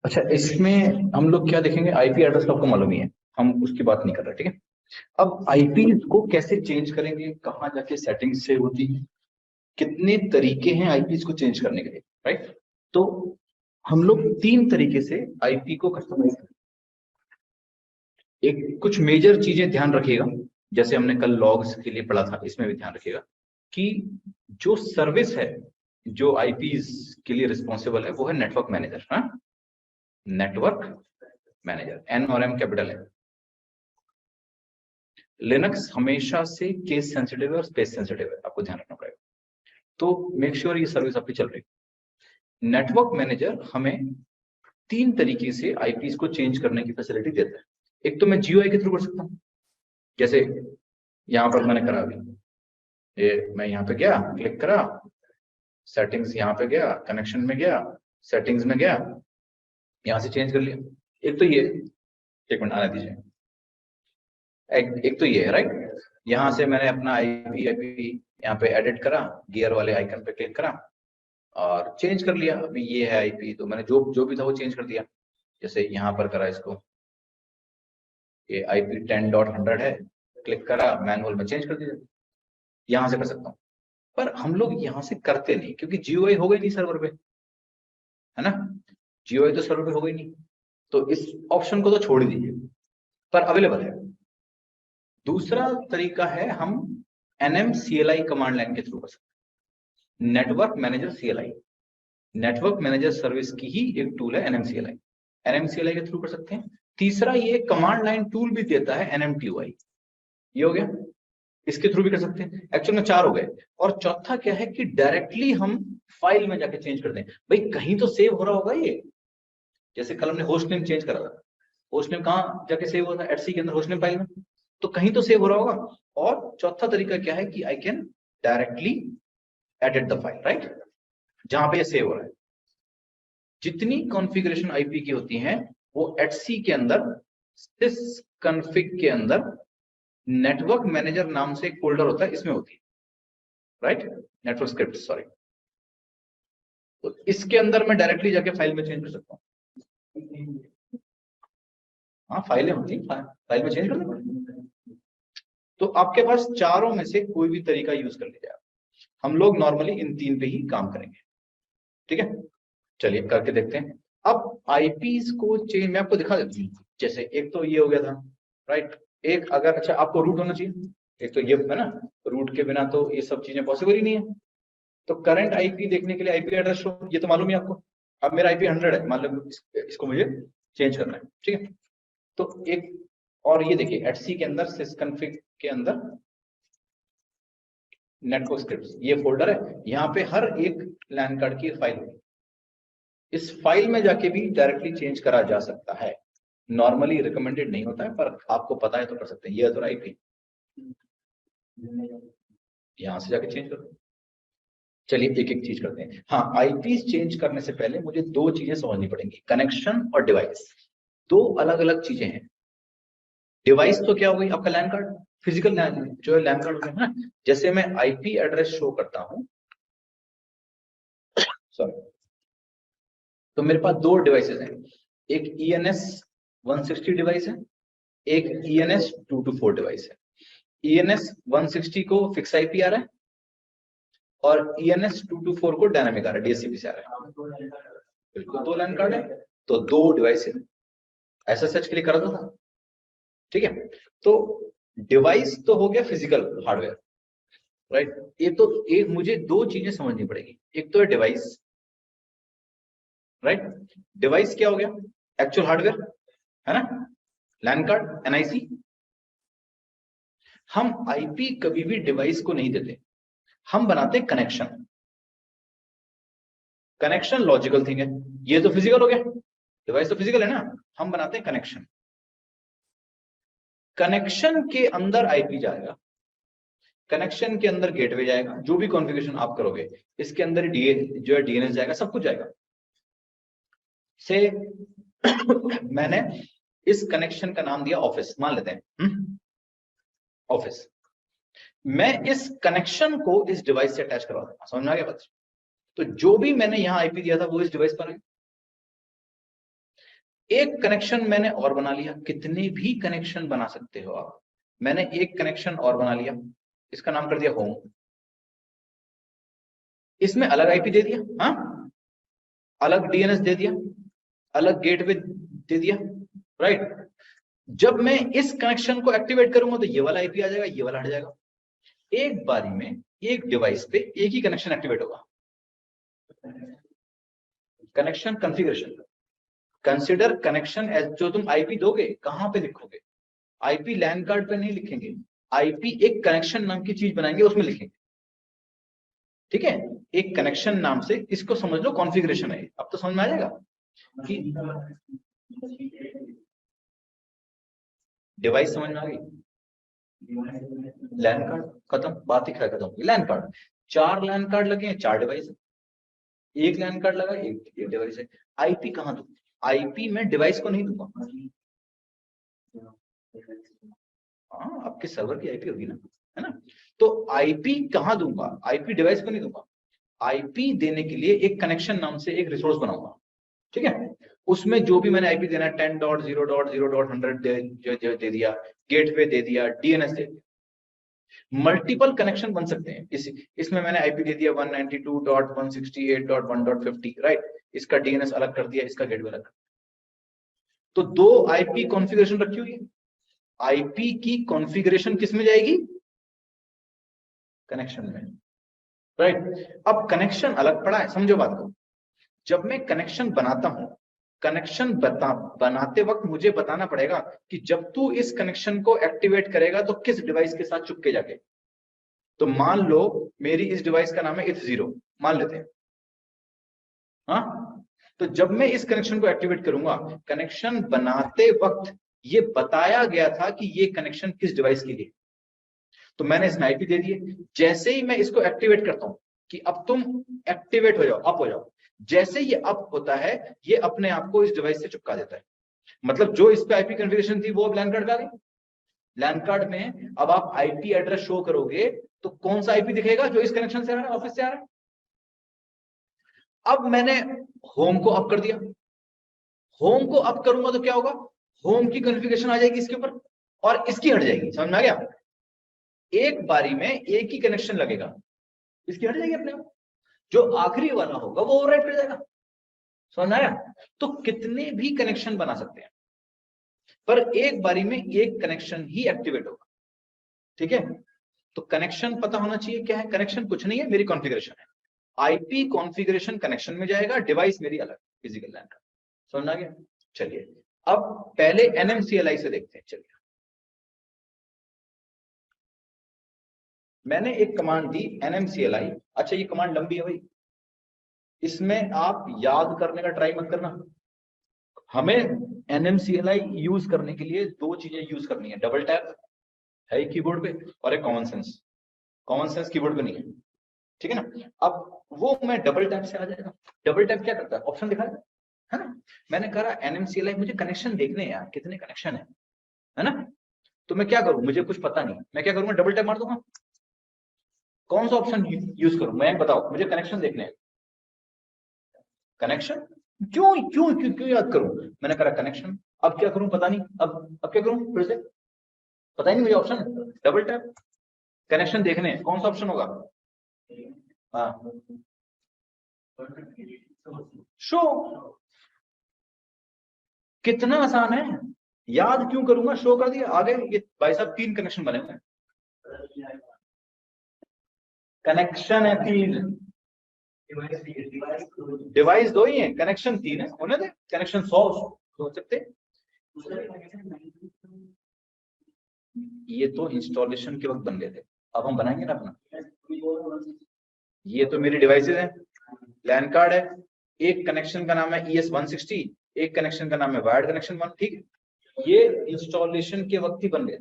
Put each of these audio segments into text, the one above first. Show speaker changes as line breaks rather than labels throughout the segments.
अच्छा, इसमें हम लोग क्या देखेंगे, आईपी एड्रेस तो आपको मालूम ही है, हम उसकी बात नहीं कर रहे, ठीक है। अब आईपी को कैसे चेंज करेंगे, कहाँ जाके सेटिंग्स से होती है, कितने तरीके हैं आईपी को चेंज करने के लिए, राइट। तो हम लोग तीन तरीके से आईपी को कस्टमाइज करेंगे। एक कुछ मेजर चीजें ध्यान रखिएगा, जैसे हमने कल लॉग्स के लिए पढ़ा था, इसमें भी ध्यान रखिएगा कि जो सर्विस है, जो आईपीज के लिए रिस्पॉन्सिबल है, वो है नेटवर्क मैनेजर। हाँ, नेटवर्क मैनेजर, एन और एम कैपिटल है। लिनक्स हमेशा से केस सेंसिटिव है और स्पेस सेंसिटिव है, आपको ध्यान रखना पड़ेगा। तो मेक श्योर ये सर्विस आपकी चल रही है। नेटवर्क मैनेजर हमें तीन तरीके से आईपीज को चेंज करने की फैसिलिटी देता है। एक तो मैं जीओआई के थ्रू कर सकता हूँ, जैसे यहां पर मैंने करा अभी, ये मैं यहाँ पे गया, क्लिक करा, सेटिंग्स यहाँ पे गया, कनेक्शन में गया, सेटिंग्स में गया, यहाँ से चेंज कर लिया। एक तो ये, एक मिनट आने दीजिए, एक तो ये है, राइट। यहाँ से मैंने अपना आईपी यहाँ पे एडिट करा, गियर वाले आइकन पे क्लिक करा और चेंज कर लिया। अभी ये है आईपी, तो मैंने जो जो भी था वो चेंज कर दिया। जैसे यहाँ पर करा इसको, ये आईपी 10.100 है, क्लिक करा, मैनुअल में चेंज कर दिया। यहाँ से कर सकता हूँ, पर हम लोग यहाँ से करते नहीं, क्योंकि जीओआई हो गई नहीं सर्वर पे, है ना। जीओआई तो सर्वर पे हो गई नहीं, तो इस ऑप्शन को तो छोड़ ही दीजिए, पर अवेलेबल है। दूसरा तरीका है, हम एनएमसीएलआई कमांड लाइन के थ्रू कर सकते हैं। Network manager CLI, network manager service की ही एक टूल है एनएमसीएलआई, एनएमसीएलआई के थ्रू कर सकते हैं। तीसरा ये कमांड लाइन टूल भी देता है, एनएमटीयूआई, ये हो गया, इसके थ्रू भी कर सकते हैं। एक्चुअल में 4 हो गए। और चौथा क्या है कि डायरेक्टली हम फाइल में जाके चेंज कर दें। भाई कहीं तो सेव हो रहा होगा ये, जैसे कल हमने होस्ट नेम चेंज करा था, होस्ट नेम कहाँ जाके सेव होता है, एटसी के अंदर होस्ट नेम फाइल में, तो कहीं तो सेव हो रहा होगा। और चौथा तरीका क्या है कि I can directly edit the file, right, जहां पे ये सेव हो रहा है। जितनी कॉन्फ़िगरेशन आईपी की होती हैं वो एटसी के अंदर, सिस कॉन्फ़िग के अंदर नेटवर्क मैनेजर नाम से एक फोल्डर होता है, इसमें होती है, राइट, नेटवर्क स्क्रिप्ट, सॉरी। तो इसके अंदर मैं डायरेक्टली जाके फाइल में चेंज कर सकता हूँ। हाँ, फाइलें होती हैं, फाइल में चेंज कर सकते। तो आपके पास चारों में से कोई भी तरीका यूज कर लीजिए आप। हम लोग नॉर्मली इन तीन पे ही काम करेंगे, ठीक है। चलिए करके देखते हैं। अब आईपीज को चेंज मैं आपको दिखा देती हूँ। जैसे एक तो ये हो गया था, राइट। एक अगर, अच्छा आपको रूट होना चाहिए, एक तो ये है ना, रूट के बिना तो ये सब चीजें पॉसिबल ही नहीं है। तो करंट आईपी देखने के लिए आईपी एड्रेस शो, ये तो मालूम है आपको। अब मेरा आईपी 100 है, मान लो इसको मुझे चेंज करना है, ठीक है। तो एक और ये देखिए, एटसी के अंदर सिसकॉन्फिग के अंदर नेटवर्क स्क्रिप्ट्स, ये फोल्डर है, यहाँ पे हर एक लैन कार्ड की फाइल है। इस फाइल में जाके भी डायरेक्टली चेंज करा जा सकता है। नॉर्मली रिकमेंडेड नहीं होता है, पर आपको पता है तो कर सकते हैं। ये तो आईपी यहाँ से जाके चेंज करो। चलिए एक एक चीज करते हैं। हाँ, आईपी चेंज करने से पहले मुझे दो चीजें समझनी पड़ेंगी, कनेक्शन और डिवाइस, दो अलग अलग चीजें हैं। डिवाइस तो क्या हो गई, आपका लैन कार्ड, फिजिकल लैन जो है, लैन कार्ड हो गया ना। जैसे मैं आईपी एड्रेस शो करता हूं, सॉरी, तो मेरे पास दो डिवाइसेस हैं, एक ENS 160 डिवाइस है, एक ENS 224 डिवाइस है। ENS 160 को फिक्स आईपी आ रहा है और ENS 224 को डायनामिक आ रहा है, DHCP से आ रहा है। बिल्कुल दो लैन कार्ड है, तो दो डिवाइस है, ऐसा सच के लिए करा था, ठीक है। तो डिवाइस तो हो गया फिजिकल हार्डवेयर, राइट। ये तो एक मुझे दो चीजें समझनी पड़ेगी, एक तो है डिवाइस, राइट। डिवाइस क्या हो गया, एक्चुअल हार्डवेयर, है ना, लैन कार्ड, एनआईसी। हम आईपी कभी भी डिवाइस को नहीं देते, हम बनाते कनेक्शन। कनेक्शन लॉजिकल थिंग है, ये तो फिजिकल हो गया, डिवाइस तो फिजिकल है ना, हम बनाते हैं कनेक्शन। कनेक्शन के अंदर आईपी जाएगा, कनेक्शन के अंदर गेटवे जाएगा, जो भी कॉन्फ़िगरेशन आप करोगे इसके अंदर जो है डीएनएस जाएगा, सब कुछ जाएगा। से मैंने इस कनेक्शन का नाम दिया ऑफिस, मान लेते हैं ऑफिस। मैं इस कनेक्शन को इस डिवाइस से अटैच करवा दूंगा, समझ में आ गया बात। तो जो भी मैंने यहां आईपी दिया था वो इस डिवाइस पर है। एक कनेक्शन मैंने और बना लिया, कितने भी कनेक्शन बना सकते हो आप। मैंने एक कनेक्शन और बना लिया, इसका नाम कर दिया होम। इसमें अलग आईपी दे दिया, हाँ, अलग डीएनएस दे दिया, अलग गेटवे दे दिया, राइट। जब मैं इस कनेक्शन को एक्टिवेट करूंगा तो ये वाला आईपी आ जाएगा, ये वाला हट जाएगा। एक बारी में एक डिवाइस पे एक ही कनेक्शन एक्टिवेट होगा। Connection configuration, consider connection as, जो तुम आईपी दोगे कहां पे लिखोगे, आईपी लैन कार्ड पे नहीं लिखेंगे, आईपी एक कनेक्शन नाम की चीज बनाएंगे उसमें लिखेंगे, ठीक है। एक कनेक्शन नाम से, इसको समझ लो कॉन्फ़िगरेशन है। अब तो समझ में आ जाएगा कि डिवाइस समझ में आ गई। लैन कार्ड खत्म, बात ही खत्म। लैन कार्ड, 4 लैन कार्ड लगे हैं, 4 डिवाइस है। एक लैन कार्ड लगा, एक डिवाइस है। आईपी कहां दूं, आईपी में डिवाइस को नहीं दूंगा। हाँ, आपके सर्वर की आईपी होगी ना, है ना। तो आईपी कहां दूंगा, आईपी डिवाइस को नहीं दूंगा। आईपी देने के लिए एक कनेक्शन नाम से एक रिसोर्स बनाऊंगा, ठीक है। उसमें जो भी मैंने आईपी देना है 10.0.0.100 दे दिया, गेटवे दे दिया, डीएनएस दे दिया। मल्टीपल कनेक्शन बन सकते हैं। इसमें मैंने आईपी दे दिया 192.168.1.50, राइट। इसका डीएनएस अलग कर दिया, इसका गेटवे अलग कर दिया। तो 2 आईपी कॉन्फ़िगरेशन रखी हुई है। आईपी की कॉन्फ़िगरेशन किस में जाएगी, कनेक्शन में, राइट। अब कनेक्शन अलग पड़ा है, समझो बात को। जब मैं कनेक्शन बनाता हूं, कनेक्शन बनाते वक्त मुझे बताना पड़ेगा कि जब तू इस कनेक्शन को एक्टिवेट करेगा तो किस डिवाइस के साथ चुपके जाके। तो मान लो मेरी इस डिवाइस का नाम है if0, मान लेते हैं, हाँ। तो जब मैं इस कनेक्शन को एक्टिवेट करूंगा, कनेक्शन बनाते वक्त ये बताया गया था कि ये कनेक्शन किस डिवाइस के लिए। तो मैंने इसमें आईपी दे दिए। जैसे ही मैं इसको एक्टिवेट करता हूं कि अब तुम एक्टिवेट हो जाओ, अप हो जाओ, जैसे ये अप होता है ये अपने आप को इस डिवाइस से चिपका देता है। मतलब जो इस पे आईपी कॉन्फ़िगरेशन थी वो अब लैन कार्ड पे आ गई। लैन कार्ड में अब आप आईपी एड्रेस शो करोगे तो कौन सा आईपी दिखेगा, जो इस कनेक्शन से आ रहा है, ऑफिस से आ रहा है। अब मैंने होम को अप कर दिया, होम को अप करूंगा तो क्या होगा, होम की कॉन्फ़िगरेशन आ जाएगी इसके ऊपर और इसकी हट जाएगी। समझ में आ गया। एक बारी में एक ही कनेक्शन लगेगा, इसकी हट जाएगी अपने आप, जो आखिरी वाला होगा वो ओवरराइट कर जाएगा। समझ आया। तो कितने भी कनेक्शन बना सकते हैं, पर एक बारी में एक कनेक्शन ही एक्टिवेट होगा, ठीक है। तो कनेक्शन पता होना चाहिए क्या है। कनेक्शन कुछ नहीं है, मेरी कॉन्फ़िगरेशन है। आईपी कॉन्फ़िगरेशन कनेक्शन में जाएगा, डिवाइस मेरी अलग, फिजिकल लैन का। समझ आ गया। चलिए अब पहले एनएमसीएलआई से देखते हैं। चलिए, मैंने एक कमांड दी एनएमसीएलआई। अच्छा, ये कमांड लंबी है भाई, इसमें आप याद करने का ट्राई मत करना। हमें एनएमसीएलआई यूज करने के लिए 2 चीजें यूज करनी है, डबल टैप है कीबोर्ड पे और एक common sense. Common sense keyboard पे नहीं है, ठीक है ना। अब वो मैं डबल टैप से आ जाएगा। डबल टैप क्या करता है, ऑप्शन दिखाएगा, है ना। मैंने कहा एनएमसीएलआई मुझे कनेक्शन देखने हैं यार, कितने कनेक्शन है ना। तो मैं क्या करूं, मुझे कुछ पता नहीं, मैं क्या करूंगा, डबल टैप मार दूंगा। कौन सा ऑप्शन यूज करूं, मैं बताओ, मुझे कनेक्शन देखने हैं। कनेक्शन, क्यों क्यों क्यों क्यों याद करूं, मैंने करा कनेक्शन। अब क्या करूं पता नहीं, अब क्या करूं फिर से, पता ही नहीं मुझे ऑप्शन। डबल टैप, कनेक्शन देखने हैं, कौन सा ऑप्शन होगा, हाँ, शो। कितना आसान है, याद क्यों करूंगा, शो कर दिया आगे। ये भाई साहब 3 कनेक्शन बने हुए हैं, कनेक्शन है 3, डिवाइस 2 ही है, कनेक्शन 3 है। होने दे, कनेक्शन 100 हो सकते। ये तो इंस्टॉलेशन के वक्त बन गए थे, अब हम बनाएंगे ना अपना। ये तो मेरी डिवाइसेस हैं, लैन कार्ड है, एक कनेक्शन का नाम है ES160, एक कनेक्शन का नाम है वायर्ड कनेक्शन 1, ठीक है। ये इंस्टॉलेशन के वक्त ही बन गए,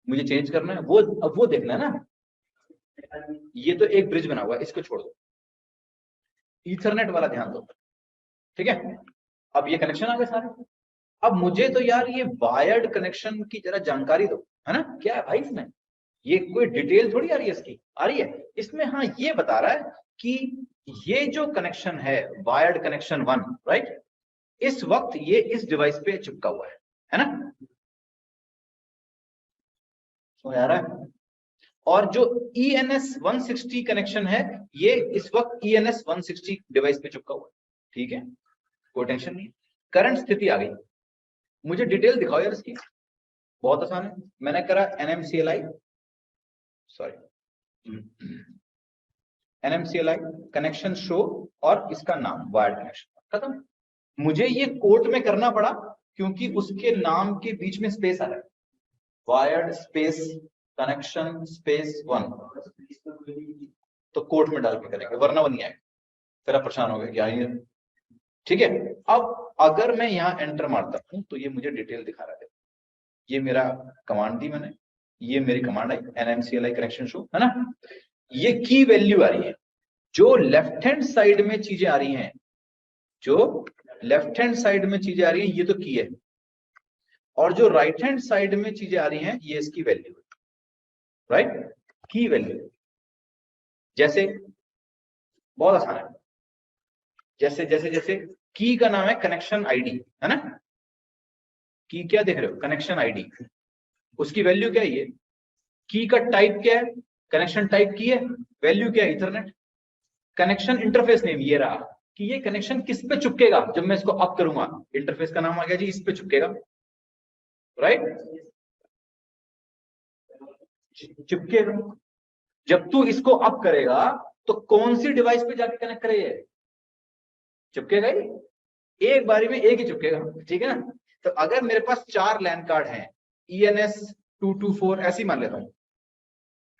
मुझे चेंज करना है वो, अब वो देखना है ना। ये तो एक ब्रिज बना हुआ है, इसको छोड़ दो, ईथरनेट वाला ध्यान दो, ठीक है। अब ये कनेक्शन आ गए सारे। अब मुझे तो यार ये वायर्ड कनेक्शन की जरा जानकारी दो, है ना। क्या है भाई इसमें, ये कोई डिटेल थोड़ी आ रही है इसकी, आ रही है इसमें। हाँ, ये बता रहा है कि ये जो कनेक्शन है वायर्ड कनेक्शन 1, राइट, इस वक्त ये इस डिवाइस पे चिपका हुआ है ना, समझ आ रहा है। और जो ENS 160 कनेक्शन है ये इस वक्त ENS 160 डिवाइस पे चिपका हुआ है, ठीक है, कोई टेंशन नहीं। करंट स्थिति आ गई, मुझे डिटेल दिखाओ यार इसकी, बहुत आसान है। मैंने करा NMCLI, sorry NMCLI connection show और इसका नाम वायर्ड कनेक्शन, खत्म। मुझे ये कोट में करना पड़ा क्योंकि उसके नाम के बीच में स्पेस आ रहा है, वायर्ड स्पेस कनेक्शन स्पेस 1, तो कोट में डाल के करेंगे वरना वो नहीं आएगा, फिर आप परेशान हो गए क्या ये, ठीक है। अब अगर मैं यहाँ एंटर मारता हूं तो ये मुझे डिटेल दिखा रहा है, ये मेरा कमांड दी मैंने, ये मेरी कमांड आई NMCLI कनेक्शन शो, है ना। ये की वैल्यू आ रही है, जो लेफ्ट हैंड साइड में चीजें आ रही हैं, जो लेफ्ट हैंड साइड में चीजें आ रही हैं ये तो की है, और जो राइट हैंड साइड में चीजें आ रही हैं ये इसकी वैल्यू है, राइट, की वैल्यू। जैसे बहुत आसान है, जैसे जैसे जैसे की का नाम है कनेक्शन आईडी, है ना, की क्या देख रहे हो, कनेक्शन आईडी, उसकी वैल्यू क्या है, ये की का टाइप क्या है, कनेक्शन टाइप की है, वैल्यू क्या है, इथरनेट। कनेक्शन इंटरफेस नेम ये रहा कि ये कनेक्शन किस पे चिपकेगा, जब मैं इसको अप करूंगा, इंटरफेस का नाम आ गया जी, इस पे चिपकेगा, राइट, चिपकेगा। जब तू इसको अप करेगा तो कौन सी डिवाइस पे जाके कनेक्ट करेगा, चिपकेगा ही, एक बारी में एक ही चिपकेगा, ठीक है ना। तो अगर मेरे पास 4 लैन कार्ड हैं, ENS 224 ऐसी मान लेता हूं,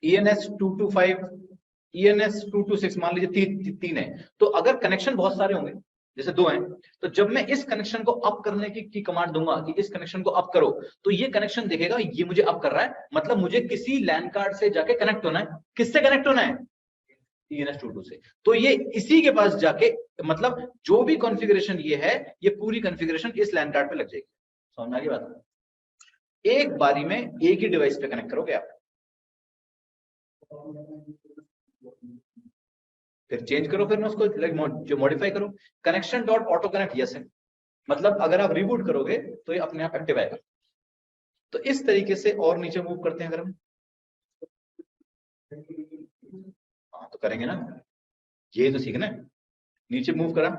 ENS 225, ENS 226 मान लीजिए, तीन है, तो अगर कनेक्शन बहुत सारे होंगे, जैसे 2 हैं, तो जब मैं इस कनेक्शन को अप करने की कमांड दूंगा कि इस कनेक्शन को अप करो, तो ये कनेक्शन देखेगा ये मुझे अप कर रहा है, मतलब मुझे किसी लैन कार्ड से जाके कनेक्ट होना है, किससे कनेक्ट होना है, ENS 22 से। तो ये इसी के पास जाके, मतलब जो भी कॉन्फ़िगरेशन ये है, ये पूरी कॉन्फ़िगरेशन इस लैन कार्ड पे लग जाएगी, समझ आ गई बात। एक बारी में एक ही डिवाइस पे कनेक्ट करोगे आप, फिर चेंज करो, फिर उसको जो मॉडिफाई करो। Connection dot auto connect yes है, मतलब अगर आप रिबूट करोगे तो ये अपने आप एक्टिव आएगा। तो इस तरीके से और नीचे मूव करते हैं अगर हम, हाँ तो करेंगे ना, ये तो सीखना है। नीचे मूव करा,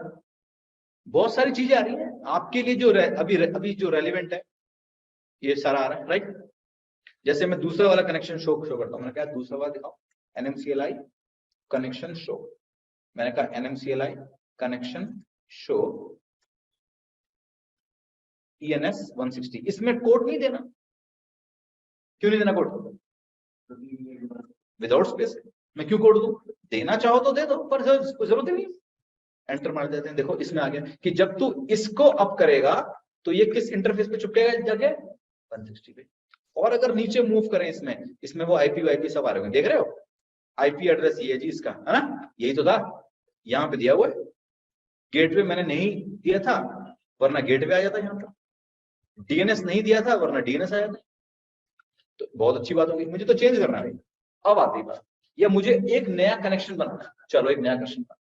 बहुत सारी चीजें आ रही हैं आपके लिए, जो अभी जो रेलिवेंट है ये सारा आ रहा है, राइट। जैसे मैं दूसरा वाला कनेक्शन शो करता हूँ, मैंने कहा दूसरा वाला दिखाओ, NMCLI कनेक्शन शो, मैंने कहा NMCLI कनेक्शन शो ENS 160, इसमें कोड नहीं देना, क्यों नहीं देना कोड, विदाउट स्पेस, मैं क्यों कोड दूं, देना चाहो तो दे दो, पर जरूरत ही नहीं। एंटर मार देते हैं, देखो इसमें आ गया कि जब तू इसको अप करेगा तो ये किस इंटरफेस पे चिपकेगा, जगह 160 पे। और अगर नीचे मूव करें इसमें वो आईपी वाईपी सब आ रहे हैं, देख रहे हो, आईपी एड्रेस ये है जी इसका, है ना, यही तो था, यहाँ पे दिया हुआ है। गेटवे मैंने नहीं दिया था, वरना गेटवे आ जाता यहाँ पर, DNS नहीं दिया था, वरना DNS आ जाता। तो बहुत अच्छी बात होगी, मुझे तो चेंज करना है। अब आती बात, या मुझे एक नया कनेक्शन बनाना, चलो एक नया कनेक्शन बना।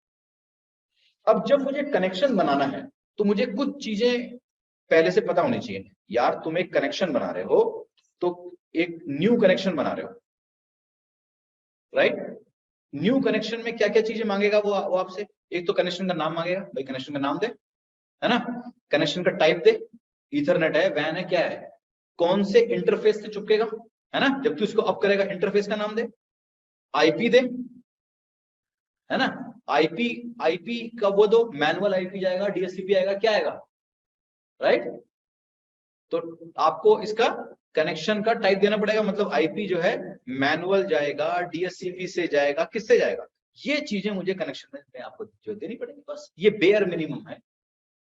अब जब मुझे कनेक्शन बनाना है तो मुझे कुछ चीजें पहले से पता होनी चाहिए। यार तुम एक कनेक्शन बना रहे हो तो एक न्यू कनेक्शन बना रहे हो, राइट। न्यू कनेक्शन में क्या क्या चीजें मांगेगा वो आपसे, एक तो कनेक्शन का नाम मांगेगा, भाई कनेक्शन का नाम दे, है ना, कनेक्शन का टाइप दे, ईथरनेट है, वैन है, क्या है, कौन से इंटरफेस से चिपकेगा, है ना, जब तू इसको अप करेगा इंटरफेस का नाम दे, आईपी दे, है ना, आईपी आईपी का वो दो, मैनुअल आईपी जाएगा, DHCP आएगा, क्या आएगा, राइट। तो आपको इसका कनेक्शन का टाइप देना पड़ेगा, मतलब आईपी जो है मैनुअल जाएगा, DHCP से जाएगा, किससे जाएगा, ये चीजें मुझे कनेक्शन में आपको जो देनी पड़ेगी, बस ये बेयर मिनिमम है,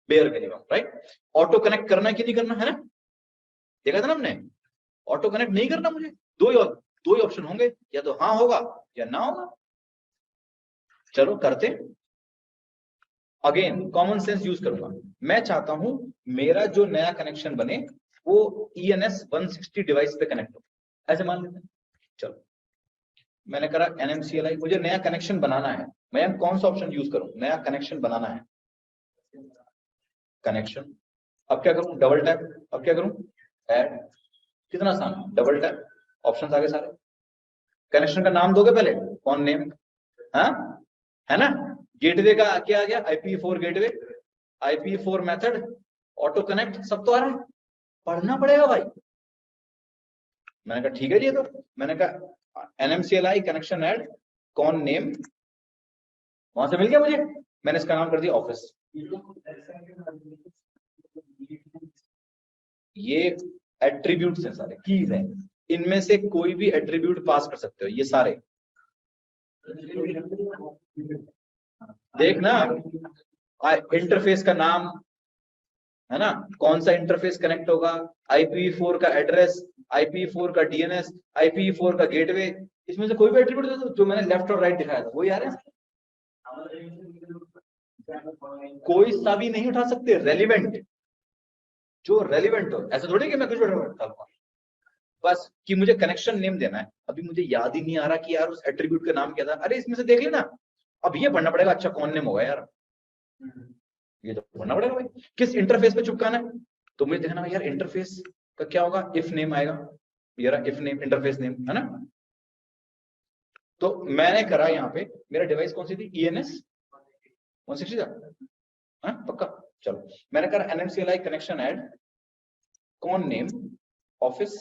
bare minimum, right. Auto connect करना कि नहीं करना, है ना, देखा था ना हमने, ऑटो कनेक्ट नहीं करना मुझे, दो ही ऑप्शन होंगे, या तो हाँ होगा या ना होगा। चलो करते, अगेन कॉमन सेंस यूज करूंगा। मैं चाहता हूं मेरा जो नया कनेक्शन बने वो ENS 160 डिवाइस पे कनेक्ट हो, ऐसे मान लेते हैं। चलो मैंने करा NMCLI, मुझे नया कनेक्शन बनाना है, मैं कौन सा ऑप्शन यूज करूं, नया कनेक्शन बनाना है, कनेक्शन। अब क्या करूं, डबल टैप। अब क्या करूं, ऐड। कितना आसान, डबल टैप, ऑप्शन आ गए सारे। कनेक्शन का नाम दोगे पहले, कौन नेम, हाँ है ना। गेटवे का क्या आ गया, IPv4 gateway, IPv4 method, auto connect, सब तो आ रहा है। पढ़ना पड़ेगा भाई। मैंने कहा ठीक है जी, तो मैंने कहा NMCLI कनेक्शन ऐड, कौन नेम, वहां से मिल गया मुझे। मैंने इसका नाम कर दिया ऑफिस। ये एट्रीब्यूट्स हैं सारे, कीज हैं, इनमें से कोई भी एट्रीब्यूट पास कर सकते हो, ये सारे देखना। इंटरफेस का नाम है ना, कौन सा इंटरफेस कनेक्ट होगा, IPv4 का एड्रेस, IPv4 का DNS, IPv4 का गेटवे, इसमें से कोई भी एट्रीब्यूट दे दो, जो मैंने लेफ्ट और राइट दिखाया था वही आ रहे हैं। कोई सा भी नहीं उठा सकते, रेलिवेंट, जो रेलिवेंट हो। ऐसा थोड़ी कि मैं कुछ उठा, बस कि मुझे कनेक्शन नेम देना है। अभी मुझे याद ही नहीं आ रहा कि यार उस एट्रीब्यूट का नाम क्या था, अरे इसमें से देख लेना। अब ये पढ़ना पड़ेगा, अच्छा कौन नेम होगा यार, ये तो पढ़ना पड़ेगा भाई। किस इंटरफेस पे चिपकाना है, तो मुझे देखना यार इंटरफेस का क्या होगा, इफ नेम आएगा, ये रहा इफ नेम, इंटरफेस नेम है ना। तो मैंने करा यहाँ पे, मेरा डिवाइस कौन सी थी, ENS 160 था, हाँ पक्का। चलो मैंने करा NMCLI कनेक्शन ऐड, कौन name office,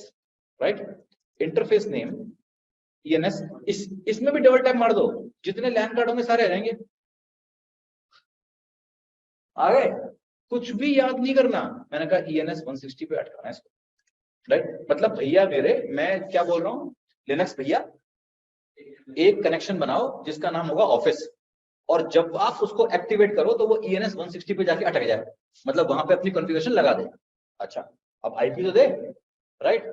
right, interface name ENS। इसमें भी डबल टैप मार दो, जितने लैन कार्ड होंगे सारे आ जाएंगे। आ गए, कुछ भी याद नहीं करना। मैंने कहा ENS 160 पे अटकाना है इसको, राइट। मतलब भैया मेरे, मैं क्या बोल रहा हूँ, लिनक्स भैया एक कनेक्शन बनाओ जिसका नाम होगा ऑफिस, और जब आप उसको एक्टिवेट करो तो वो ENS 160 पे जाके अटक जाए, मतलब वहां पे अपनी कॉन्फ़िगरेशन लगा दे। अच्छा अब IP तो दे, राइट,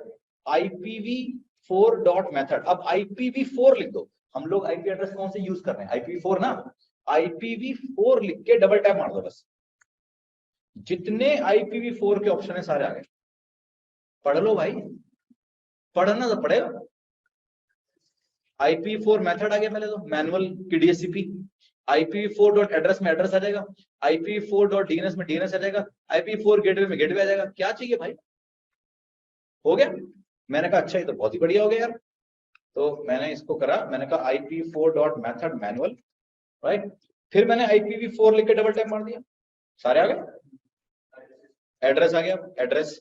IPv4 डॉट मेथड। अब IPv4 लिख दो, हम लोग IP एड्रेस कौन से यूज कर रहे हैं, IPv4 ना, IPv4 लिख के डबल टैप मार दो बस। जितने IPv4 के ऑप्शन है सारे आ गए। पढ़ लो भाई, पढ़ना तो पड़ेगा। IPv4 मेथड आ गया पहले तो, मैनुअल की DHCP, IPv4 डॉट एड्रेस में एड्रेस आ जाएगा, IPv4 डॉट DNS में DNS आ जाएगा, IPv4 गेटवे में गेटवे आ जाएगा। क्या चाहिए भाई, हो गया। मैंने कहा अच्छा ये तो बहुत ही बढ़िया हो गया यार। तो मैंने इसको करा, मैंने कहा IPv4 dot method manual, right. फिर मैंने IPv4 लिख के डबल टैप मार दिया, सारे आ गए। एड्रेस आ गया, एड्रेस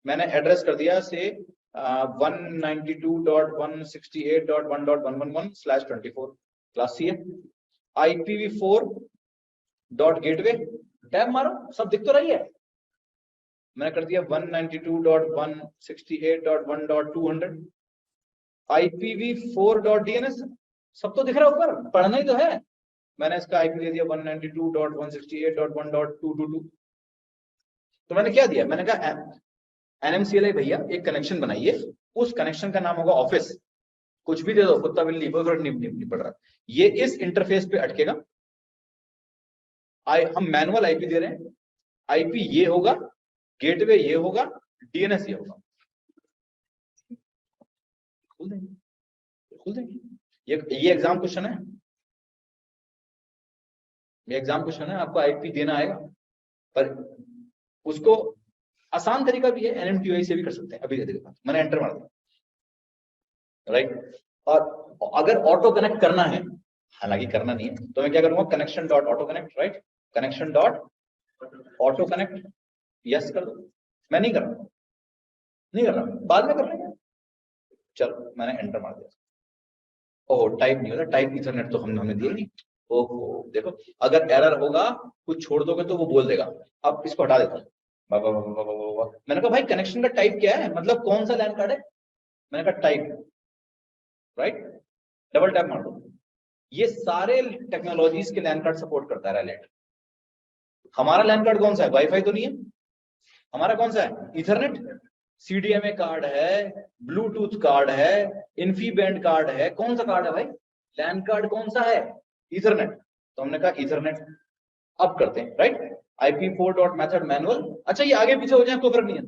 मैंने एड्रेस कर दिया से 192.168.1.111/24 क्लास C है। IPv4 डॉट गेटवे, टैब मारो, सब दिख तो रही है। मैंने कर दिया 192.168.1.200। IPv4 डॉट DNS, सब तो दिख रहा है ऊपर, पढ़ना ही तो है। मैंने इसका IP दे दिया 192.168.1.222। तो मैंने क्या दिया, मैंने कहा NMCLI भैया एक कनेक्शन बनाइए, उस कनेक्शन का नाम होगा ऑफिस। कुछ भी दे दो, कुत्ता बिल्ली कोई फर्क नहीं पड़ रहा, ये इस इंटरफेस पे अटकेगा। हम मैनुअल IP दे रहे हैं, IP ये होगा, गेटवे ये होगा, DNS ये होगा। खोल देंगे ये एग्जाम क्वेश्चन है, ये एग्जाम क्वेश्चन है, आपको IP देना आएगा। पर उसको आसान तरीका भी है, NMTI से भी कर सकते हैं। अभी दे देगा, मैंने एंटर मार दिया, राइट। और अगर ऑटो कनेक्ट करना है, हालांकि करना नहीं है, तो मैं क्या करूंगा, connection dot auto connect, right, connection dot auto connect, yes कर दो। मैं नहीं कर रहा, नहीं कर रहा, बाद में कर लेंगे। चलो मैंने एंटर मार दिया। ओह टाइप नहीं होता, टाइप इथरनेट तो हमने दिया नहीं। ओहो देखो, अगर एरर होगा कुछ छोड़ दोगे तो वो बोल देगा। अब इसको हटा देता हूँ। मैंने कहा भाई कनेक्शन का टाइप क्या है, मतलब कौन सा लैन कार्ड है। मैंने कहा टाइप, राइट, डबल टैप मार दो। ये सारे टेक्नोलॉजीज के लैन कार्ड सपोर्ट करता है रेलेट। हमारा लैन कार्ड कौन सा है, वाईफाई तो नहीं है, हमारा कौन सा है, इथरनेट। CDMA कार्ड है, ब्लूटूथ कार्ड है, इन्फी बैंड कार्ड है, कौन सा कार्ड है भाई, लैन कार्ड कौन सा है, इथरनेट। तो हमने कहा इथरनेट। अब करते हैं, right, IP4 dot method manual. अच्छा ये आगे पीछे हो जाए कोई फर्क नहीं है,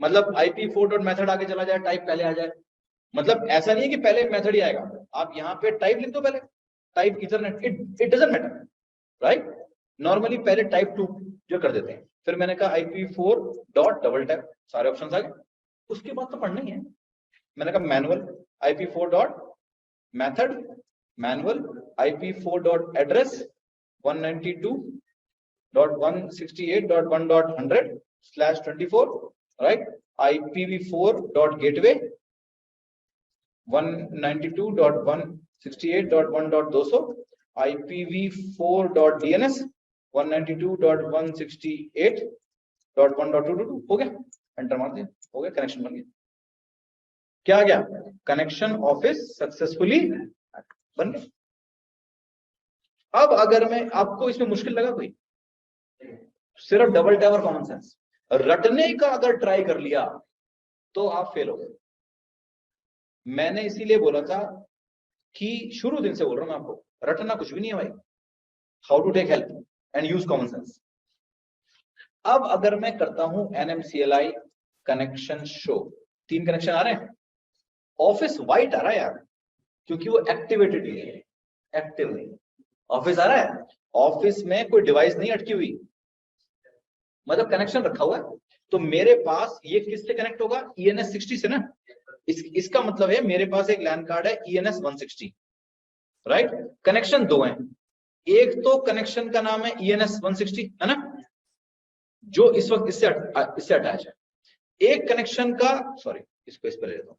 मतलब IP4 डॉट मेथड आगे चला जाए, टाइप पहले आ जाए, मतलब ऐसा नहीं है कि पहले मेथड ही आएगा। आप यहाँ पे टाइप लिख दो पहले, type Ethernet, it doesn't matter, right. Normally पहले टाइप 2 जो कर देते हैं, फिर मैंने कहा IPv4 डॉट डबल टैप, सारे ऑप्शन आ गए। उसके बाद तो पढ़ना ही है। मैंने कहा manual IP4 dot method, manual IP4 dot address 192.168.1.100/24, right. IPv4 dot gateway 192.168.1.200, IPv4 dot DNS 192.168.1.222। हो गया, एंटर मार दिया, हो गया, कनेक्शन बन गया। क्या आ गया? कनेक्शन ऑफिस सक्सेसफुली बन गया। अब अगर मैं आपको इसमें मुश्किल लगा कोई, सिर्फ डबल टैप और कॉमन सेंस रटने का अगर ट्राई कर लिया तो आप फेल हो गए। मैंने इसीलिए बोला था कि शुरू दिन से बोल रहा हूं मैं आपको, रटना कुछ भी नहीं है भाई, how to take help and use common sense. अब अगर मैं करता हूं NMCLI कनेक्शन शो, 3 कनेक्शन आ रहे हैं, ऑफिस वाइट आ रहा है यार, क्योंकि वो एक्टिवेटेड नहीं है, एक्टिव नहीं। ऑफिस आ रहा है, ऑफिस में कोई डिवाइस नहीं अटकी हुई, मतलब कनेक्शन रखा हुआ है। तो मेरे पास ये किससे कनेक्ट होगा? ENS 60 से ना। इसका मतलब है मेरे पास एक लैन कार्ड है ENS 160, राइट। कनेक्शन 2 हैं, एक तो कनेक्शन का नाम है ENS 160 है ना, जो इस वक्त इससे अटैच है। एक कनेक्शन का, सॉरी इसको इस पर ले लेता हूं,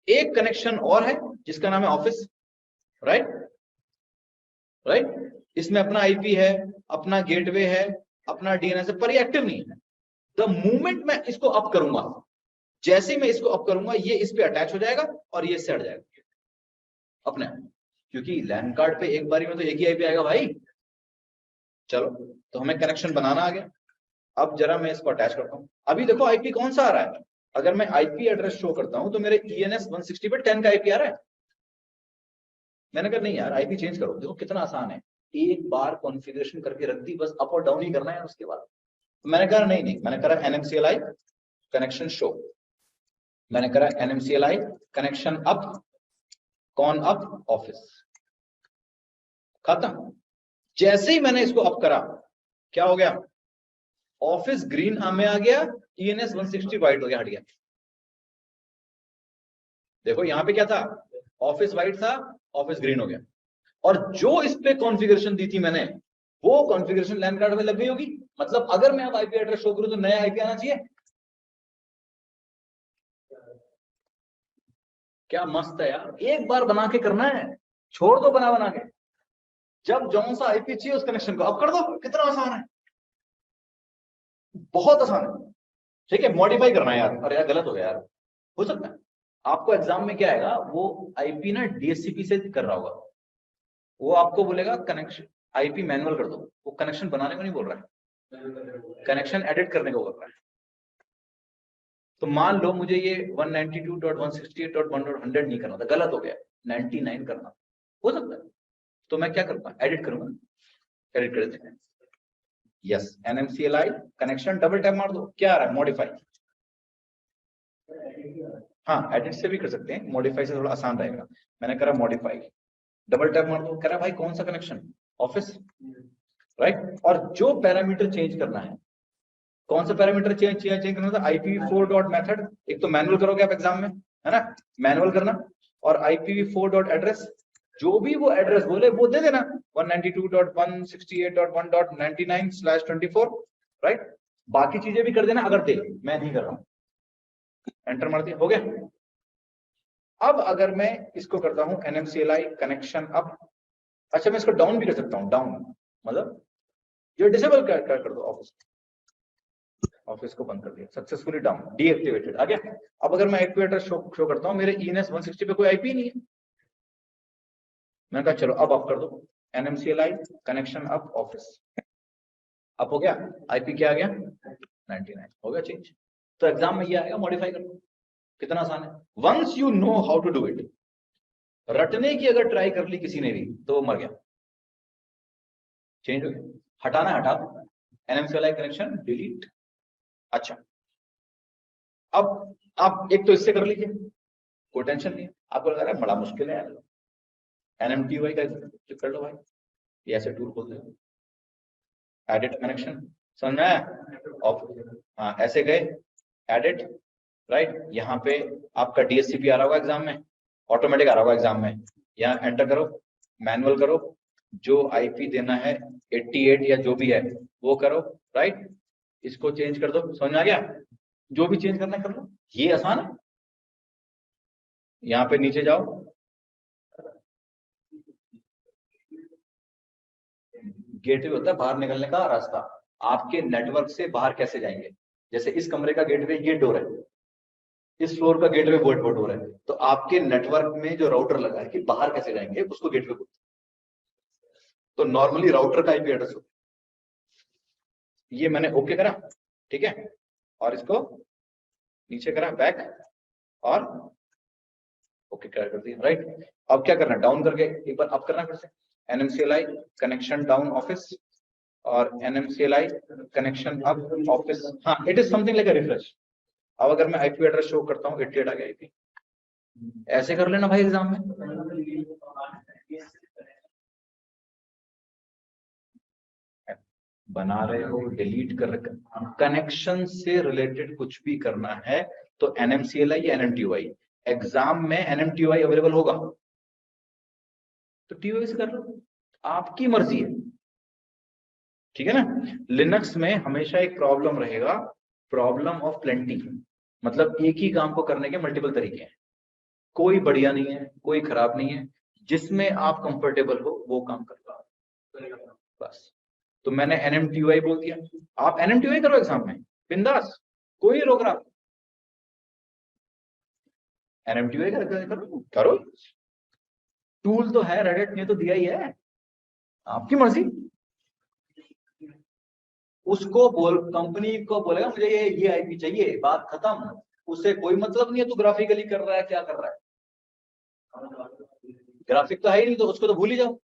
एक कनेक्शन और है जिसका नाम है ऑफिस, राइट राइट। इसमें अपना IP है, अपना गेटवे है, अपना DNS है, पर ये एक्टिव नहीं है। द मोमेंट मैं इसको अप करूंगा, जैसे ही मैं इसको अप करूंगा, ये इस पे अटैच हो जाएगा और ये इससे हट जाएगा अपने आप, क्योंकि लैन कार्ड पे एक बारी में तो एक ही IP आएगा भाई। चलो, तो हमें कनेक्शन बनाना आ गया। अब जरा मैं इसको अटैच करता हूं। अभी देखो IP कौन सा आ रहा है, अगर मैं IP एड्रेस शो करता हूं तो मेरे ENS 160 पे 10 का IP आ रहा है। मैंने कहा नहीं यार, IP चेंज करो। देखो कितना आसान है, एक बार कॉन्फ़िगरेशन करके रख दी, बस अप और डाउन ही करना है उसके बाद। तो मैंने कहा नहीं, मैंने करा NMCLI कनेक्शन शो, मैंने करा NMCLI कनेक्शन अप, कौन अप, ऑफिस, खत्म। जैसे ही मैंने इसको अप करा, क्या हो गया? ऑफिस ग्रीन में आ गया, ENS 160 व्हाइट हो गया, हट गया। देखो यहां पे क्या था, ऑफिस व्हाइट था, ऑफिस ग्रीन हो गया। और जो इस पे कॉन्फ़िगरेशन दी थी मैंने, वो कॉन्फ़िगरेशन लैन कार्ड में लग गई होगी। मतलब अगर मैं अब IP एड्रेस शो करूं तो नया IP आना चाहिए। क्या मस्त है यार, एक बार बना के करना है, छोड़ दो बना बना के। जब जौन सा IP चाहिए उस कनेक्शन को अब कर दो, कितना आसान है, बहुत आसान है। ठीक है, मॉडिफाई करना है यार, अरे यार गलत हो गया यार, हो सकता है आपको एग्जाम में क्या आएगा, वो IP ना DHCP से कर रहा होगा, वो आपको बोलेगा कनेक्शन IP मैनुअल कर दो। वो कनेक्शन बनाने को नहीं बोल रहा है, कनेक्शन एडिट करने को बोल रहा है। तो मान लो मुझे ये 192.168.1.100 नहीं करना था, गलत हो गया, 99 करना, हो सकता है। तो मैं क्या करूंगा, एडिट करूंगा, एडिट कर देते हैं। Yes, NMCLI connection, double tap मार दो, क्या आ रहा है, मॉडिफाई। हाँ, एडिट से भी कर सकते हैं, मॉडिफाई से थोड़ा आसान रहेगा। मैंने करा मॉडिफाई, डबल टैप मार दो, कह रहा भाई कौन सा कनेक्शन, ऑफिस, राइट। और जो पैरामीटर चेंज करना है, कौन सा पैरामीटर चेंज करना था, IPv4 डॉट मेथड, एक तो मैनुअल करोगे आप एग्जाम में, है ना, मैनुअल करना। और IPv4 डॉट एड्रेस, जो भी वो एड्रेस बोले वो दे देना, 192.168.1.99/24, राइट। बाकी चीजें भी कर देना अगर दे, मैं नहीं कर रहा हूं, एंटर मार दिया, हो गया। अब अगर मैं इसको करता हूं NMCLI कनेक्शन अप, अच्छा मैं इसको डाउन भी कर सकता हूं, डाउन मतलब ये डिसेबल कर दो, ऑफिस को बंद कर दिया, सक्सेसफुली डाउन, डीएक्टिवेटेड आ गया। अब अगर मैं IP एड्रेस शो करता हूं, मेरे ENS 160 पे कोई IP नहीं है, मैंने कहा चलो अब अप कर दो, NMCLI connection up office, up हो गया, IP क्या आ गया, 99, हो गया चेंज। तो एग्जाम में ये आएगा, मॉडिफाई कर दो, कितना आसान है। Once you know how to do it, रटने की अगर ट्राई कर ली किसी ने भी तो वो मर गया, चेंज हो गया। हटाना हटा दो, NMCLI कनेक्शन डिलीट। अच्छा, अब आप एक तो इससे कर लीजिए, कोई टेंशन नहीं है। आपको लग रहा है बड़ा मुश्किल है, NMTY का कर लो भाई, ये ऐसे टूल खोल दो, एडिट कनेक्शन, समझ में आया? ऐसे गए एडिट, राइट? यहाँ पे आपका डीएससीपी आ रहा होगा एग्जाम में, ऑटोमेटिक आ रहा होगा एग्जाम में, यहाँ एंटर करो, मैनुअल करो, जो आईपी देना है 88 या जो भी है वो करो, राइट? इसको चेंज कर दो, समझ में आ गया? जो भी चेंज करना कर लो, ये आसान है। यहाँ पे नीचे जाओ, गेटवे होता है बाहर निकलने का रास्ता, आपके नेटवर्क से बाहर कैसे जाएंगे। जैसे इस कमरे का गेटवे ये डोर है, इस फ्लोर का गेटवे वो डोर है, तो आपके नेटवर्क में जो राउटर लगा है कि बाहर कैसे जाएंगे उसको गेटवे बोलते हैं। तो नॉर्मली राउटर का आईपी एड्रेस होता है। ये मैंने ओके करा, ठीक है, और इसको नीचे करा बैक और ओके कर दिया, राइट? अब क्या करना, डाउन करके एक बार अप करना फिर से, NMCLI कनेक्शन डाउन ऑफिस और NMCLI कनेक्शन अप ऑफिस। हाँ, it is something like a refresh. अब अगर मैं आईपी एड्रेस शो करता हूँ 88 आ गया आईपी, ऐसे कर लेना भाई एग्जाम में। बना रहे हो, डिलीट कर रहे, कनेक्शन से रिलेटेड कुछ भी करना है तो NMCLI या NMTUI, एग्जाम में NMTUI अवेलेबल होगा तो TUI से कर लो, आपकी मर्जी है, ठीक है ना? लिनक्स में हमेशा एक प्रॉब्लम रहेगा, प्रॉब्लम ऑफ प्लेंटी, मतलब एक ही काम को करने के मल्टीपल तरीके हैं, कोई बढ़िया नहीं है, कोई खराब नहीं है, जिसमें आप कंफर्टेबल हो वो काम कर लो बस। तो मैंने NMTUI बोल दिया, आप NMTUI करो एग्जाम में बिंदास, कोई रोक रहा, NMTUI करो, टूल तो है, रेडिट ने तो दिया ही है, आपकी मर्जी। उसको बोल, कंपनी को बोलेगा मुझे ये आईपी चाहिए, बात खत्म, उससे कोई मतलब नहीं है तू ग्राफिकली कर रहा है क्या कर रहा है, ग्राफिक तो है ही नहीं तो उसको तो भूल ही जाओ,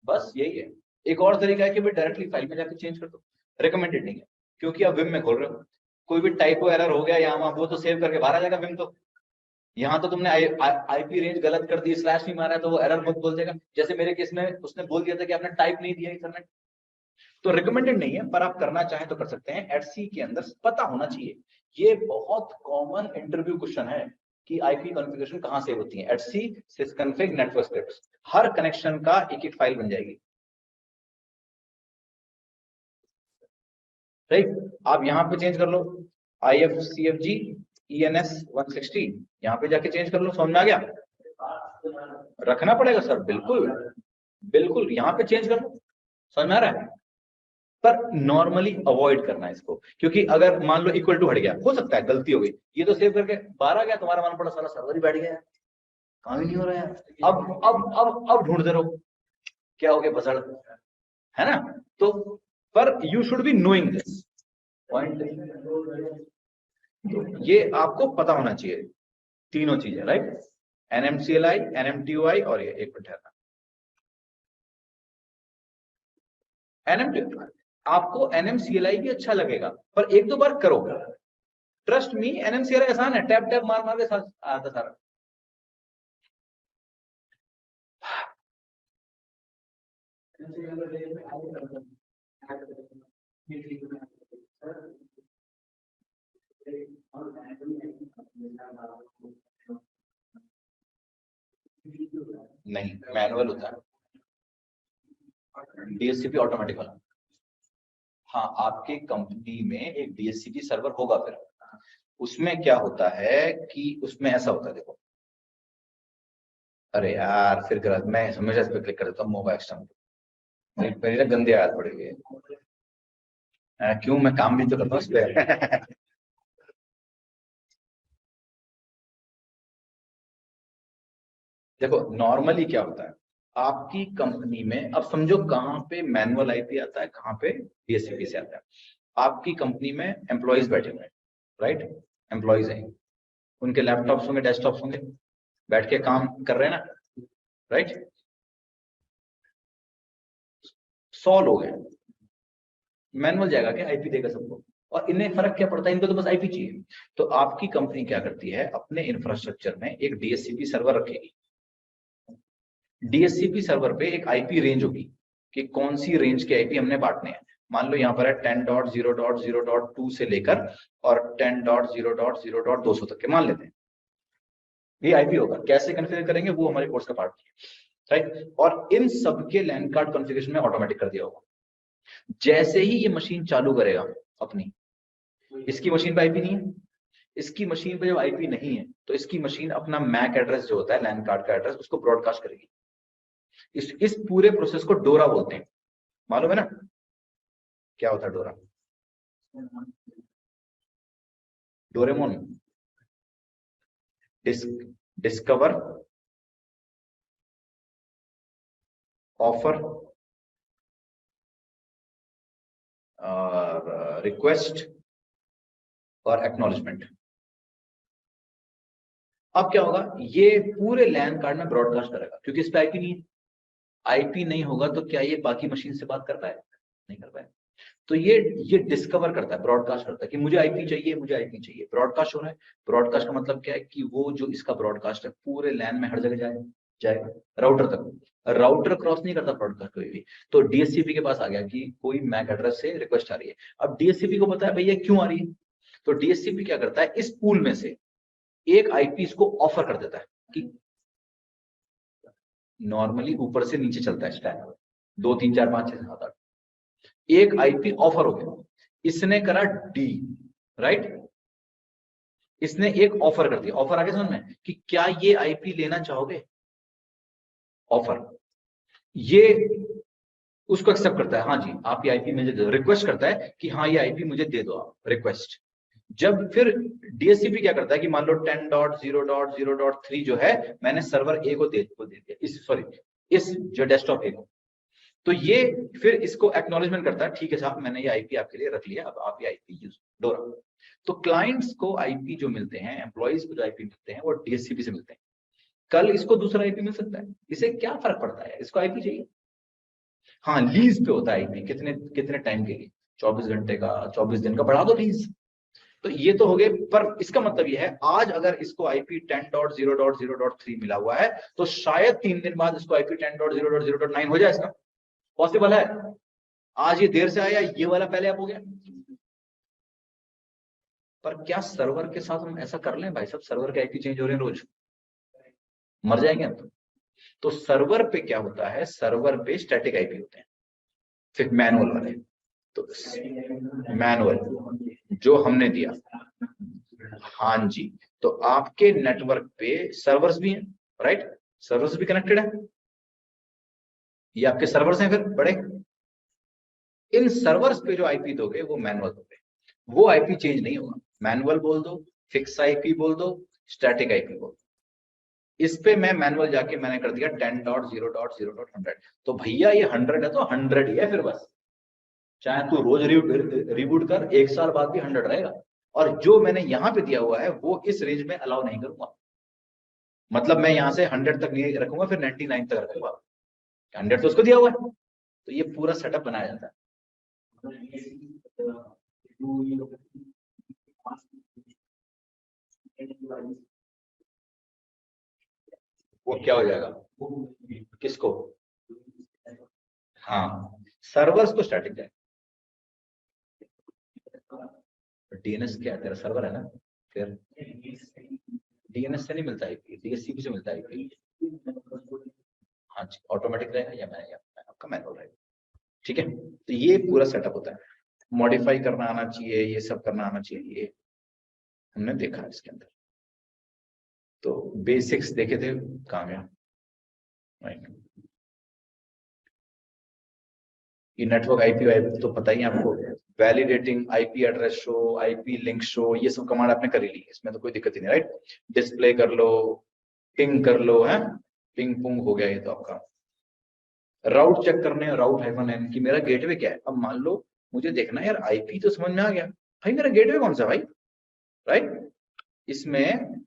बस यही है। एक और तरीका है कि भाई डायरेक्टली फाइल में जाकर चेंज कर दो, रिकमेंडेड नहीं है क्योंकि आप विम में खोल रहे हो, कोई भी टाइपो एरर हो गया यहाँ वहां वो तो सेव करके बाहर आ जाएगा विम, तो यहाँ तो तुमने आईपी रेंज गलत कर दी, स्लैश नहीं मारा है तो वो एरर मत बोल देगा, जैसे मेरे केस में उसने बोल दिया था कि आपने टाइप नहीं दिया इथरनेट, तो रिकमेंडेड नहीं है, पर आप करना चाहें तो कर सकते हैं। एटसी के अंदर पता होना चाहिए, ये बहुत कॉमन इंटरव्यू क्वेश्चन है कि आईपी कॉन्फ़िगरेशन कहां से होती है। एटसी सिसकॉन्फिग नेटवर्क स्क्रिप्ट्स, हर कनेक्शन का एक एक फाइल बन जाएगी, राइट? आप यहाँ पे चेंज कर लो, IFCFG ENS 160, यहाँ पे जाके चेंज कर लो, समझ में आ गया? रखना पड़ेगा सर, बिल्कुल बिल्कुल, यहाँ पे चेंज कर लो, समझ में आ रहा है? पर नॉर्मली अवॉइड करना है इसको, क्योंकि अगर मान लो इक्वल टू हट गया, हो सकता है गलती हो गई, ये तो सेव करके बाहर आ गया, तुम्हारा मन पड़ा सारा सर्वर ही बैठ गया, काम ही नहीं हो रहा है, अब ढूंढते रहो क्या हो गया, बसड़, है ना? तो पर you should be knowing this point, तो ये आपको पता होना चाहिए तीनों चीजें, राइट? NMCLI NMTUI और ये एक मिनट NMTUI, आपको NMCLI भी अच्छा लगेगा पर एक दो बार करो, ट्रस्ट मी, NMCLI आसान है, टैप टैप मार मार के साथ आता सारा। नहीं, मैनुअल होता है, DHCP ऑटोमेटिक वाला। हाँ, आपके कंपनी में एक DHCP सर्वर होगा, फिर उसमें क्या होता है कि उसमें ऐसा होता है, देखो, अरे यार फिर गलत, मैं हमेशा इस पे क्लिक कर देता हूँ, मोबाइल एक्सटर्नल, मेरी ना गंदी आदत पड़ गई है, क्यों, मैं काम भी तो करता हूँ इस पे देखो नॉर्मली क्या होता है, आपकी कंपनी में, अब समझो कहाँ पे मैनुअल आईपी आता है, कहाँ पे DHCP से आता है। आपकी कंपनी में एम्प्लॉयज बैठे हुए हैं, राइट? एम्प्लॉयज हैं, उनके लैपटॉप्स होंगे, डेस्कटॉप्स होंगे, बैठ के काम कर रहे हैं ना, राइट? 100 लोग हैं, मैनुअल जाएगा क्या, आईपी देगा सबको, और इन्हें फर्क क्या पड़ता है, इनको तो बस आईपी चाहिए। तो आपकी कंपनी क्या करती है, अपने इंफ्रास्ट्रक्चर में एक DHCP सर्वर रखेगी, DHCP सर्वर पे एक आईपी रेंज होगी, कि कौन सी रेंज के आईपी हमने बांटने हैं। मान लो यहाँ पर है 10.0.0.2 से लेकर और 10.0.0.200 तक के मान लेते हैं, ये आईपी होगा। कैसे कॉन्फ़िगर करेंगे वो हमारे कोर्स का पार्ट है, राइट। और इन सबके लैन कार्ड कॉन्फ़िगरेशन में ऑटोमेटिक कर दिया होगा। जैसे ही ये मशीन चालू करेगा अपनी, इसकी मशीन पे आईपी नहीं है, इसकी मशीन पे जब आईपी नहीं है तो इसकी मशीन अपना मैक एड्रेस जो होता है लैन कार्ड का एड्रेस, उसको ब्रॉडकास्ट करेगी। इस पूरे प्रोसेस को डोरा बोलते हैं, मालूम है ना क्या होता है डोरा? डोरेमोन, डिस्कवर, ऑफर, रिक्वेस्ट और एक्नॉलेजमेंट। अब क्या होगा, ये पूरे लैन कार्ड में ब्रॉडकास्ट करेगा क्योंकि इस पे आईपी नहीं है। आईपी नहीं होगा तो क्या ये बाकी मशीन से बात कर पाएगा? नहीं कर पाएगा। तो ये डिस्कवर करता है, ब्रॉडकास्ट करता है कि मुझे आईपी चाहिए, मुझे आईपी चाहिए। ब्रॉडकास्ट हो रहा है। ब्रॉडकास्ट का मतलब क्या है कि वो जो इसका ब्रॉडकास्ट है पूरे लैन में हर जगह जाएगा राउटर तक। राउटर क्रॉस नहीं करता ब्रॉडकास्ट कोई भी। तो डीएससीपी के पास आ गया कि कोई मैक एड्रेस से रिक्वेस्ट आ रही है। अब डीएससीपी को पता है भैया क्यों आ रही है, तो डीएससीपी क्या करता है, इस पूल में से एक आईपी इसको ऑफर कर देता है कि नॉर्मली ऊपर से नीचे चलता है स्टैक, 2 3 4 5 6 7 8, एक आईपी ऑफर हो गया। इसने करा डी, राइट, इसने एक ऑफर कर दिया। ऑफर आगे समझ में कि क्या ये आईपी लेना चाहोगे, ऑफर। ये उसको एक्सेप्ट करता है, हाँ जी आप ये आईपी मुझे दे दो। रिक्वेस्ट करता है कि हाँ ये आईपी मुझे दे दो आप, रिक्वेस्ट। जब फिर डीएससीपी क्या करता है कि मान लो 10.0.0.3 जो है मैंने सर्वर ए को दे दिया, इस सॉरी इस जो डेस्कटॉप ए को, तो ये फिर इसको एक्नॉलेजमेंट करता है, ठीक है साहब मैंने ये आईपी आपके लिए रख लिया, अब आप ये आईपी यूज डोरा। तो क्लाइंट्स को आईपी जो मिलते हैं, एम्प्लॉइज को जो आईपी मिलते हैं वो डीएससीपी से मिलते हैं। कल इसको दूसरा आईपी मिल सकता है, इसे क्या फर्क पड़ता है, इसको आईपी चाहिए। हाँ लीज पे होता है आईपी, कितने कितने टाइम के लिए, 24 घंटे का, 24 दिन का, बढ़ा दो लीज। तो ये तो हो गए, पर इसका मतलब ये है आज अगर इसको आईपी 10.0.0.3 मिला हुआ है तो शायद 3 दिन बाद इसको आईपी 10.0.0.9 हो जाए। इसका पॉसिबल है। आज ये देर से आया, ये वाला पहले आप हो गया। पर क्या सर्वर के साथ हम ऐसा कर लें भाई साहब, सर्वर के आईपी चेंज हो रहे हैं रोज, मर जाएंगे हम तो सर्वर पे क्या होता है, सर्वर पे स्टैटिक आईपी होते हैं, फिर मैनुअल वाले। तो मैनुअल जो हमने दिया, हाँ जी, तो आपके नेटवर्क पे सर्वर्स भी हैं, राइट, सर्वर्स भी कनेक्टेड है, ये आपके सर्वर्स हैं फिर बड़े। इन सर्वर्स पे जो आईपी दोगे वो मैनुअल दोगे, वो आईपी चेंज नहीं होगा। मैनुअल बोल दो, फिक्स आईपी बोल दो, स्टैटिक आईपी बोल दो। इस पे मैं मैनुअल जाके मैंने कर दिया 10.0.0.100, तो भैया ये 100 है तो 100 ही है फिर बस, चाहे तू रोज रिबूट कर, 1 साल बाद भी 100 रहेगा। और जो मैंने यहाँ पे दिया हुआ है वो इस रेंज में अलाउ नहीं करूंगा, मतलब मैं यहाँ से 100 तक नहीं रखूंगा, फिर 99 तक रखूंगा, 100 तो उसको दिया हुआ है। तो ये पूरा सेटअप बनाया जाता है। वो क्या हो जाएगा, किसको? हाँ सर्वर्स को स्टैटिक जाएगा। डीएनएस क्या है, तेरा सर्वर है ना, फिर डीएनएस से नहीं मिलता है, डीएससीपी से मिलता है। हाँ जी ऑटोमेटिक रहेगा या आपका मैनुअल रहेगा, ठीक है। तो ये पूरा सेटअप होता है, मॉडिफाई करना आना चाहिए, ये सब करना आना चाहिए, ये हमने देखा है इसके अंदर। तो बेसिक्स देखे थे, कहाँ गया, राइट। ये नेटवर्क आईपी तो पता ही है आपको, validating IP address show, IP link show, ये सब कमांड आपने कर ही ली, इसमें तो कोई दिक्कत ही नहीं, राइट। डिस्प्ले कर लो, पिंग कर लो, है पिंग पुंग हो गया ये तो आपका। राउट चेक करने, राउट -n कि मेरा गेटवे क्या है। अब मान लो मुझे देखना है यार, आईपी तो समझ में आ गया भाई, मेरा गेटवे कौन सा भाई, राइट। इसमें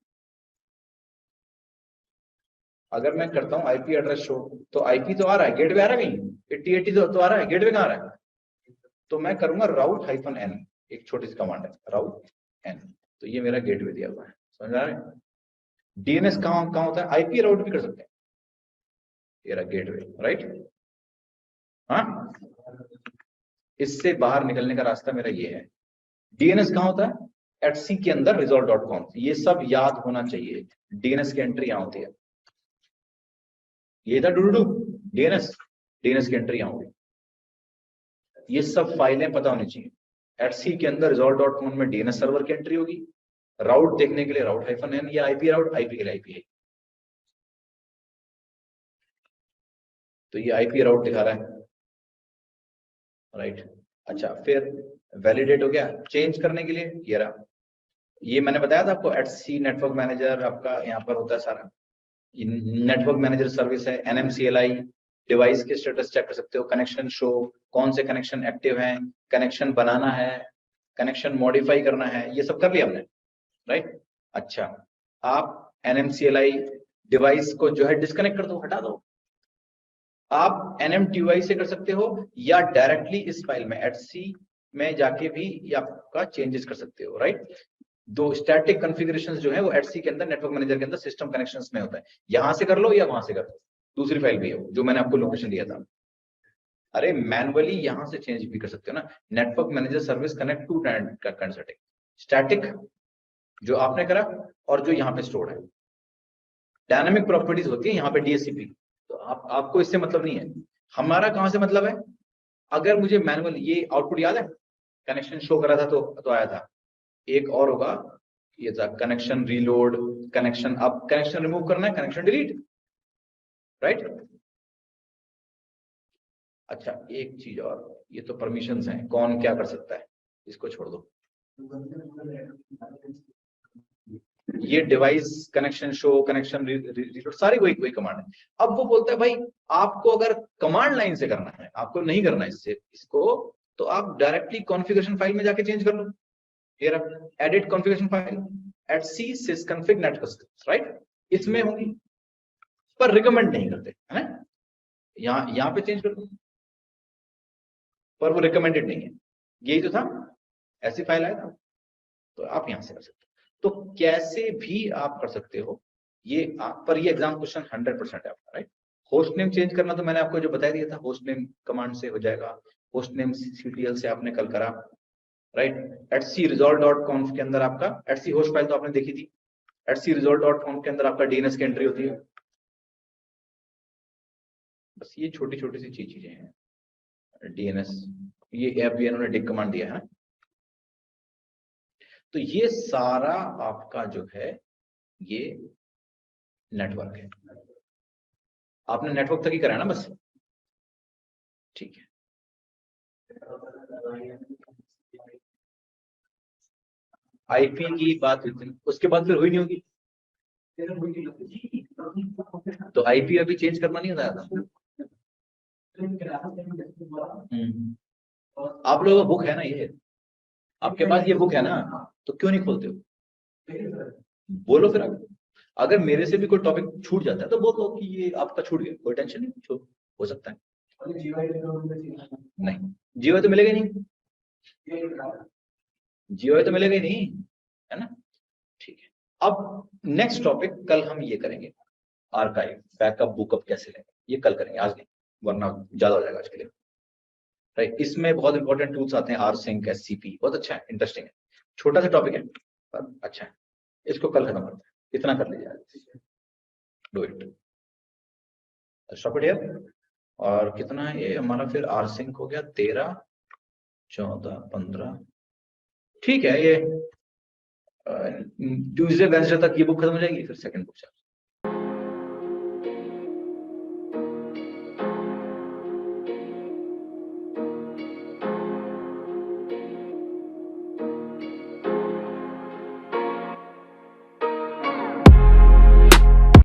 अगर मैं करता हूँ आईपी एड्रेस शो, तो आईपी तो आ रहा है, गेटवे आ रहा है कहीं 8080 तो आ रहा है, गेटवे कहाँ आ रहा है। तो मैं करूंगा राउट -n, एक छोटी सी कमांड है राउट n, तो ये मेरा गेटवे दिया हुआ है, समझ आ रहा है। डीएनएस कहाँ होता है, आईपी राउट भी कर सकते हैं, ये रहा गेटवे, राइट। हाँ, इससे बाहर निकलने का रास्ता मेरा ये है। डीएनएस कहाँ होता है? एटसी के अंदर resolve.conf, ये सब याद होना चाहिए। डीएनएस की एंट्री यहाँ होती है, ये था डूडू डीएनएस, डीएनएस की एंट्री यहाँ होगी। ये सब फाइलें पता होनी चाहिए। एटसी के अंदर resolve.conf में डीएनएस सर्वर की एंट्री होगी, राउट देखने के लिए राउट -n या आईपी राउट, आईपी के लिए आईपी। तो ये आईपी राउट दिखा रहा है, राइट। अच्छा, फिर वैलिडेट हो गया। चेंज करने के लिए ये रहा, ये मैंने बताया था आपको, एटसी नेटवर्क मैनेजर आपका यहाँ पर होता है सारा। नेटवर्क मैनेजर सर्विस है, एनएमसीएलआई, डिवाइस के स्टेटस चेक कर सकते हो, कनेक्शन शो, कौन से कनेक्शन एक्टिव हैं, कनेक्शन बनाना है, कनेक्शन मॉडिफाई करना है, ये सब कर लिया हमने, राइट। अच्छा, आप एनएमसीएलआई डिवाइस को जो है डिस्कनेक्ट कर दो, हटा दो। आप एनएमटीयूआई से कर सकते हो या डायरेक्टली इस फाइल में एटसी में जाके भी आपका चेंजेस कर सकते हो, राइट। दो स्टैटिक कॉन्फ़िगरेशंस जो है वो एटसी के अंदर नेटवर्क मैनेजर के अंदर सिस्टम कनेक्शंस में होता है। यहां से कर लो या वहां से कर लो, दूसरी फाइल भी है जो मैंने आपको लोकेशन दिया था। अरे मैनुअली यहां से चेंज भी कर सकते हो ना। Network manager service connect to static, static जो आपने करा और जो यहाँ पे स्टोर है। डायनामिक प्रॉपर्टीज होती है यहाँ पे डीएससीपी, तो आपको इससे मतलब नहीं है। हमारा कहां से मतलब है? अगर मुझे मैनुअल, ये आउटपुट याद है, कनेक्शन शो करा था तो आया था। एक और होगा, ये था कनेक्शन रीलोड, कनेक्शन, अब कनेक्शन रिमूव करना है, कनेक्शन डिलीट, राइट। अच्छा, एक चीज और, ये तो परमिशंस हैं, कौन क्या कर सकता है, इसको छोड़ दो। ये device connection show, connection reload, सारी वही कमांड है। अब वो बोलता है भाई आपको अगर कमांड लाइन से करना है, आपको नहीं करना इससे इसको, तो आप डायरेक्टली कॉन्फ़िगरेशन फाइल में जाके चेंज कर लो। Edit configuration file etc sysconfig netcustom, right, इसमें होंगी, पर रिकमेंड नहीं करते है ना। यहाँ पे चेंज कर दो, पर वो रिकमेंडेड नहीं है। यही तो था, ऐसी फाइल आया था, तो आप यहां से कर सकते हो। तो कैसे भी आप कर सकते हो ये आप, पर ये एग्जाम क्वेश्चन 100% है आपका, राइट। होस्ट नेम चेंज करना तो मैंने आपको जो बता दिया था, होस्ट नेम कमांड से हो जाएगा। होस्ट नेम ctl से आपने कल करा, राइट। etc resolve.conf के अंदर आपका etc होस्ट फाइल तो आपने देखी थी, etc resolve.conf के अंदर आपका डीएनएस की एंट्री होती है। बस ये छोटी छोटी सी चीजें हैं। डीएनएस, ये ऐप भी इन्होंने डिक कमांड दिया है, तो ये सारा आपका जो है ये नेटवर्क है। आपने नेटवर्क तक ही करा ना बस, ठीक है। आईपी की बात उसके बाद फिर हुई नहीं होगी, तो आईपी अभी चेंज करना नहीं होता था। आप लोगों का बुक है ना, ये आपके पास ये बुक है ना, तो क्यों नहीं खोलते हो? बोलो फिर अगर मेरे से भी कोई टॉपिक छूट जाता है तो बोल दो कि ये आपका छूट गया, कोई टेंशन नहीं, हो सकता है। नहीं, जीओ तो मिलेगा नहीं, जीओ तो मिलेगा ही नहीं, है ना, ठीक है। अब नेक्स्ट टॉपिक कल हम ये करेंगे, आर्काइव बैकअप बुकअप कैसे लेंगे, ये कल करेंगे, आज नहीं, वरना ज्यादा हो जाएगा आज के लिए, राइट। इसमें बहुत इंपॉर्टेंट टूल्स आते हैं, rsync SCP, बहुत अच्छा है, इंटरेस्टिंग है, छोटा सा टॉपिक है पर अच्छा है। इसको कल खत्म करते हैं, इतना कर लीजिए, do it, stop it here. और कितना है ये हमारा, फिर rsync हो गया 13, 14, 15, ठीक है। ये ट्यूसडे वेडनेसडे तक ये बुक खत्म हो जाएगी, फिर सेकंड बुक